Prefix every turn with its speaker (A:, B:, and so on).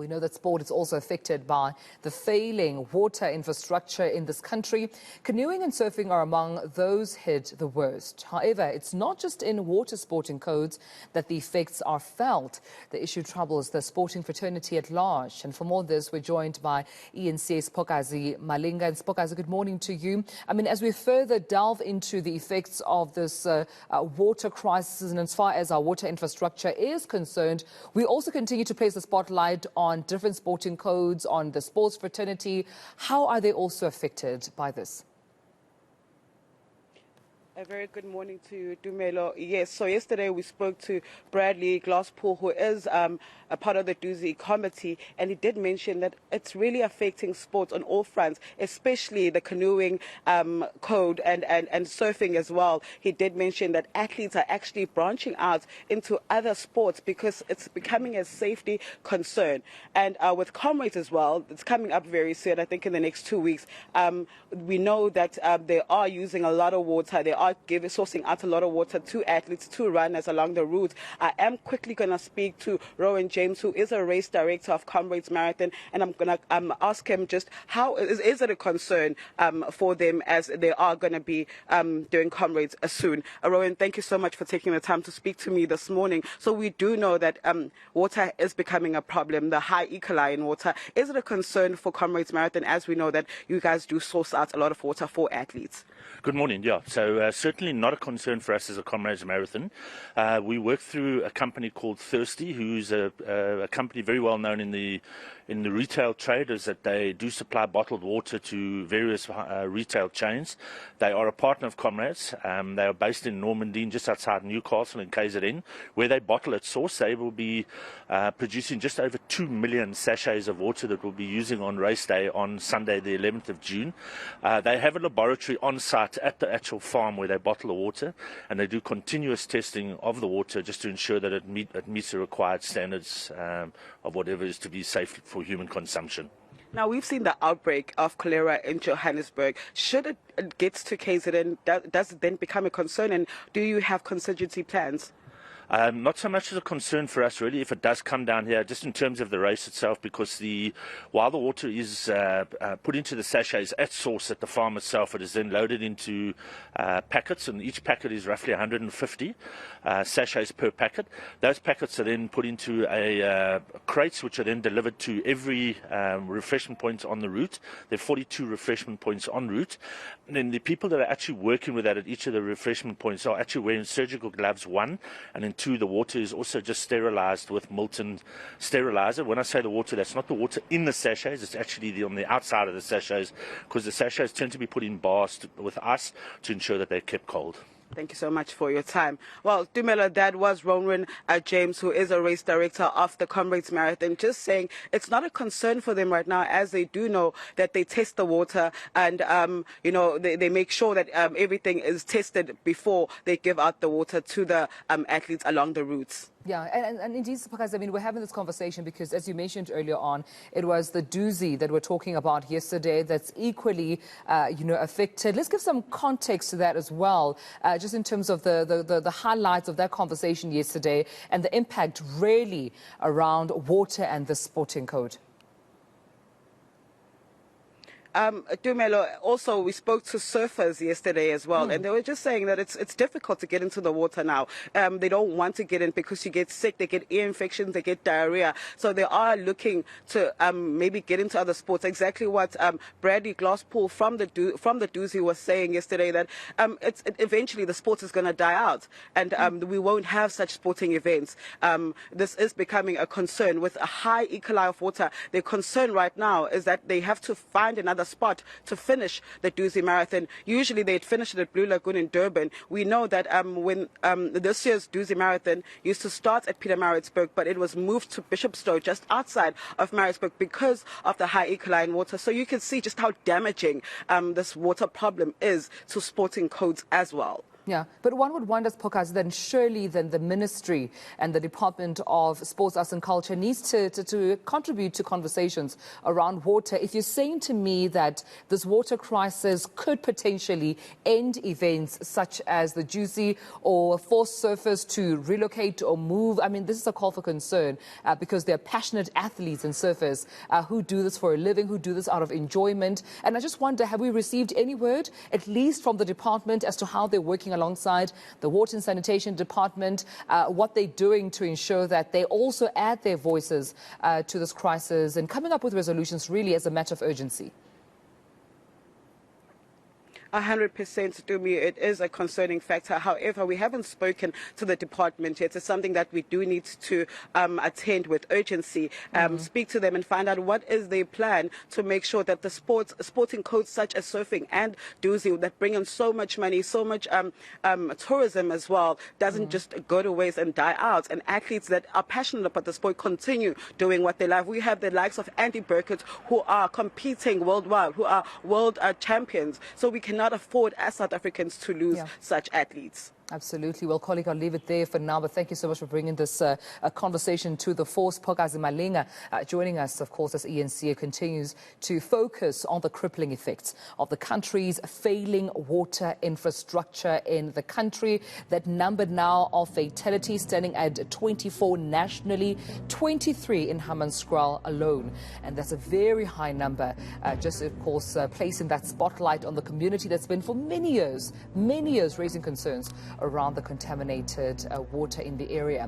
A: We know that sport is also affected by the failing water infrastructure in this country. Canoeing and surfing are among those hit the worst. However, it's not just in water sporting codes that the effects are felt. The issue troubles the sporting fraternity at large. And for more of this, we're joined by eNCA Siphokazi Malinga. And Siphokazi, good morning to you. I mean, as we further delve into the effects of this water crisis and as far as our water infrastructure is concerned, we also continue to place the spotlight on different sporting codes, on the sports fraternity. How are they also affected by this?
B: A very good morning to you, Dumelo. Yes, so yesterday we spoke to Bradley Glasspool, who is a part of the Duzi committee, and he did mention that it's really affecting sports on all fronts, especially the canoeing code and surfing as well. He did mention that athletes are actually branching out into other sports because it's becoming a safety concern. And with Comrades as well, it's coming up very soon, I think in the next 2 weeks. We know that they are using a lot of water. They are sourcing out a lot of water to athletes, to runners along the route. I am quickly going to speak to Rowan James, who is a race director of Comrades Marathon, and I'm going to ask him just how is it a concern for them as they are going to be doing Comrades soon. Rowan, thank you so much for taking the time to speak to me this morning. So we do know that water is becoming a problem, the high E. coli in water. Is it a concern for Comrades Marathon, as we know that you guys do source out a lot of water for athletes?
C: Good morning. Yeah, so certainly not a concern for us as a Comrades Marathon. We work through a company called Thirsty, who's a company very well known in the retail trade, is that they do supply bottled water to various retail chains. They are a partner of Comrades. They are based in Normandy, just outside Newcastle in KZN, where they bottle at source. They will be producing just over 2 million sachets of water that we'll be using on race day on Sunday, the 11th of June. They have a laboratory on site at the actual farm where they bottle the water, and they do continuous testing of the water just to ensure that it meets the required standards of whatever is to be safe for human consumption.
B: Now, we've seen the outbreak of cholera in Johannesburg. Should it get to KZN, does it then become a concern, and do you have contingency plans?
C: Not so much as a concern for us, really, if it does come down here, just in terms of the race itself, because while the water is put into the sachets at source at the farm itself, it is then loaded into packets, and each packet is roughly 150 sachets per packet. Those packets are then put into crates, which are then delivered to every refreshment point on the route. There are 42 refreshment points en route. And then the people that are actually working with that at each of the refreshment points are actually wearing surgical gloves, one, and then two, the water is also just sterilized with Milton sterilizer. When I say the water, that's not the water in the sachets, it's actually on the outside of the sachets, because the sachets tend to be put in bars with ice to ensure that they're kept cold.
B: Thank you so much for your time. Well, Dumelo, that was Rowan James, who is a race director of the Comrades Marathon, just saying it's not a concern for them right now, as they do know that they test the water and, they make sure that everything is tested before they give out the water to the athletes along the routes.
A: Yeah, and indeed, because I mean, we're having this conversation because, as you mentioned earlier on, it was the Duzi that we're talking about yesterday that's equally, affected. Let's give some context to that as well, just in terms of the highlights of that conversation yesterday and the impact really around water and the sporting code.
B: Dumelo, also we spoke to surfers yesterday as well, and they were just saying that it's difficult to get into the water now. They don't want to get in because you get sick, they get ear infections, they get diarrhea. So they are looking to maybe get into other sports. Exactly what Bradley Glasspool from the Duzi was saying yesterday, that eventually the sport is going to die out, and we won't have such sporting events. This is becoming a concern with a high E. coli of water. Their concern right now is that they have to find another spot to finish the Duzi Marathon. Usually they'd finish it at Blue Lagoon in Durban. We know that when this year's Duzi Marathon used to start at Pietermaritzburg, but it was moved to Bishopstow, just outside of Maritzburg, because of the high E. coli in water. So you can see just how damaging this water problem is to sporting codes as well.
A: Yeah, but one would wonder, Siphokazi, then surely then the ministry and the Department of Sports, Arts and Culture needs to contribute to conversations around water. If you're saying to me that this water crisis could potentially end events such as the Juicy or force surfers to relocate or move, I mean, this is a call for concern because they're passionate athletes and surfers who do this for a living, who do this out of enjoyment. And I just wonder, have we received any word, at least from the department, as to how they're working alongside the Water and Sanitation Department, what they're doing to ensure that they also add their voices to this crisis and coming up with resolutions really as a matter of urgency?
B: 100% to me, it is a concerning factor. However, we haven't spoken to the department yet. It's something that we do need to attend with urgency, speak to them and find out what is their plan to make sure that the sporting codes such as surfing and doozy that bring in so much money, so much tourism as well, doesn't just go to waste and die out. And athletes that are passionate about the sport continue doing what they love. We have the likes of Andy Burkett who are competing worldwide, who are world champions. So we cannot afford as South Africans to lose such athletes.
A: Absolutely. Well, colleague, I'll leave it there for now, but thank you so much for bringing this conversation to the fore. Siphokazi Malinga joining us, of course, as eNCA continues to focus on the crippling effects of the country's failing water infrastructure in the country. That number now of fatalities standing at 24 nationally, 23 in Hammanskraal alone. And that's a very high number, just, of course, placing that spotlight on the community that's been for many years raising concerns around the contaminated water in the area.